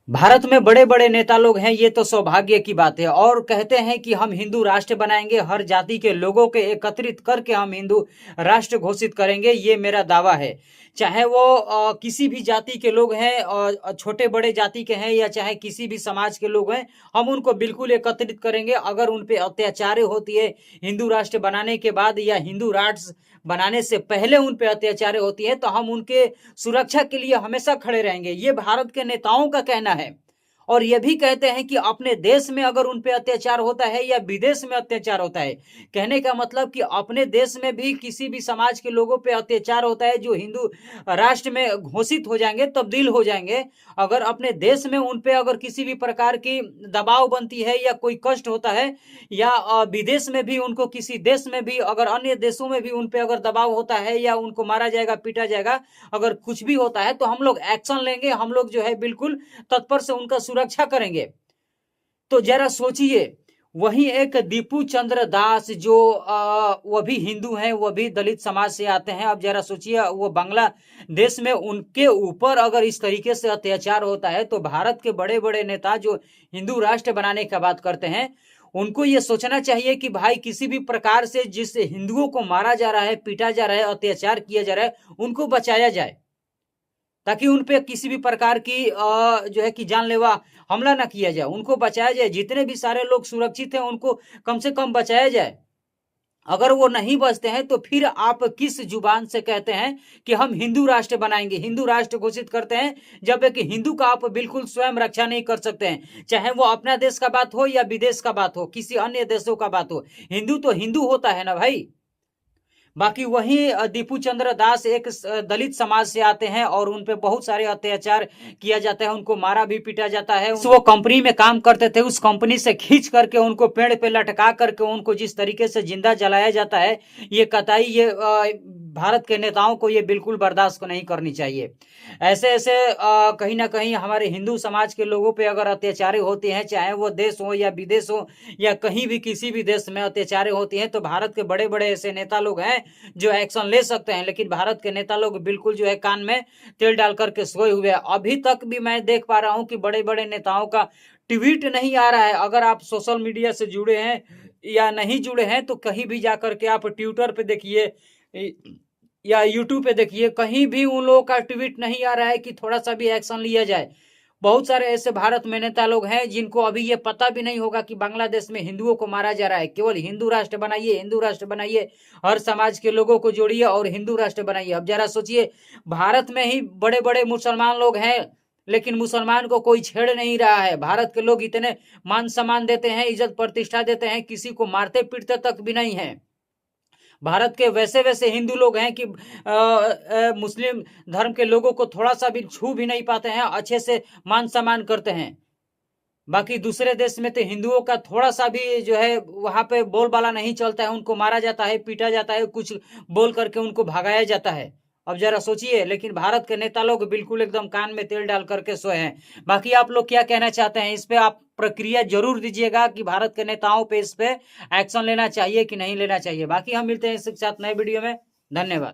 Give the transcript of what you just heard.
भारत में बड़े बड़े नेता लोग हैं, ये तो सौभाग्य की बात है, और कहते हैं कि हम हिंदू राष्ट्र बनाएंगे, हर जाति के लोगों के एकत्रित करके हम हिंदू राष्ट्र घोषित करेंगे, ये मेरा दावा है। चाहे वो किसी भी जाति के लोग हैं, और छोटे बड़े जाति के हैं, या चाहे किसी भी समाज के लोग हैं, हम उनको बिल्कुल एकत्रित करेंगे। अगर उन पे अत्याचार होती है हिंदू राष्ट्र बनाने के बाद, या हिंदू राष्ट्र बनाने से पहले उन पे अत्याचार होती है, तो हम उनके सुरक्षा के लिए हमेशा खड़े रहेंगे, ये भारत के नेताओं का कहना है। और ये भी कहते हैं कि अपने देश में अगर उन पे अत्याचार होता है या विदेश में अत्याचार होता है, कहने का मतलब कि अपने देश में भी किसी भी समाज के लोगों पे अत्याचार होता है जो हिंदू राष्ट्र में घोषित हो जाएंगे, तब्दील हो जाएंगे, अगर अपने देश में उन पे अगर किसी भी प्रकार की दबाव बनती है या कोई कष्ट होता है, या विदेश में भी उनको, किसी देश में भी, अगर अन्य देशों में भी उन पे अगर दबाव होता है, या उनको मारा जाएगा, पीटा जाएगा, अगर कुछ भी होता है, तो हम लोग एक्शन लेंगे, हम लोग जो है बिल्कुल तत्पर से उनका सुरक्षा करेंगे। तो जरा सोचिए, वहीं एक दीपू चंद्र दास जो वह भी हिंदू हैं, वह भी दलित समाज से आते हैं। अब जरा सोचिए, वो बांग्लादेश में उनके ऊपर अगर इस तरीके से अत्याचार होता है, तो भारत के बड़े बड़े नेता जो हिंदू राष्ट्र बनाने की बात करते हैं, उनको ये सोचना चाहिए कि भाई किसी भी प्रकार से जिस हिंदुओं को मारा जा रहा है, पीटा जा रहा है, अत्याचार किया जा रहा है, उनको बचाया जाए, ताकि उन पे किसी भी प्रकार की जो है कि जानलेवा हमला ना किया जाए, उनको बचाया जाए। जितने भी सारे लोग सुरक्षित हैं, उनको कम से कम बचाया जाए। अगर वो नहीं बचते हैं, तो फिर आप किस जुबान से कहते हैं कि हम हिंदू राष्ट्र बनाएंगे, हिंदू राष्ट्र घोषित करते हैं, जब एक हिंदू का आप बिल्कुल स्वयं रक्षा नहीं कर सकते हैं, चाहे वो अपना देश का बात हो या विदेश का बात हो, किसी अन्य देशों का बात हो, हिंदू तो हिंदू होता है ना भाई। बाकी वही दीपू चंद्र दास एक दलित समाज से आते हैं, और उन पे बहुत सारे अत्याचार किया जाता है, उनको मारा भी पीटा जाता है। वो कंपनी में काम करते थे, उस कंपनी से खींच करके उनको पेड़ पे लटका करके उनको जिस तरीके से जिंदा जलाया जाता है, ये कतई ये भारत के नेताओं को ये बिल्कुल बर्दाश्त नहीं करनी चाहिए। ऐसे ऐसे कहीं ना कहीं हमारे हिंदू समाज के लोगों पे अगर अत्याचार होते हैं, चाहे वो देश हो या विदेश हो, या कहीं भी किसी भी देश में अत्याचार होती हैं, तो भारत के बड़े बड़े ऐसे नेता लोग हैं जो एक्शन ले सकते हैं। लेकिन भारत के नेता लोग बिल्कुल जो है कान में तेल डाल करके सोए हुए हैं। अभी तक भी मैं देख पा रहा हूं कि बड़े बड़े नेताओं का ट्वीट नहीं आ रहा है। अगर आप सोशल मीडिया से जुड़े हैं या नहीं जुड़े हैं, तो कहीं भी जाकर के आप ट्विटर पे देखिए या यूट्यूब पे देखिए, कहीं भी उन लोगों का ट्वीट नहीं आ रहा है कि थोड़ा सा भी एक्शन लिया जाए। बहुत सारे ऐसे भारत में नेता लोग हैं जिनको अभी ये पता भी नहीं होगा कि बांग्लादेश में हिंदुओं को मारा जा रहा है। केवल हिंदू राष्ट्र बनाइए, हिंदू राष्ट्र बनाइए, हर समाज के लोगों को जोड़िए और हिंदू राष्ट्र बनाइए। अब जरा सोचिए, भारत में ही बड़े बड़े मुसलमान लोग हैं, लेकिन मुसलमान को कोई छेड़ नहीं रहा है। भारत के लोग इतने मान सम्मान देते हैं, इज्जत प्रतिष्ठा देते हैं, किसी को मारते पीटते तक भी नहीं है। भारत के वैसे वैसे हिंदू लोग हैं कि मुस्लिम धर्म के लोगों को थोड़ा सा भी छू भी नहीं पाते हैं, अच्छे से मान सम्मान करते हैं। बाकी दूसरे देश में तो हिंदुओं का थोड़ा सा भी जो है वहां पे बोलबाला नहीं चलता है, उनको मारा जाता है, पीटा जाता है, कुछ बोल करके उनको भगाया जाता है। अब जरा सोचिए, लेकिन भारत के नेता लोग बिल्कुल एकदम कान में तेल डाल करके सोए हैं। बाकी आप लोग क्या कहना चाहते हैं इस पे? आप प्रक्रिया जरूर दीजिएगा कि भारत के नेताओं पे इस पे एक्शन लेना चाहिए कि नहीं लेना चाहिए। बाकी हम मिलते हैं इसके साथ नए वीडियो में। धन्यवाद।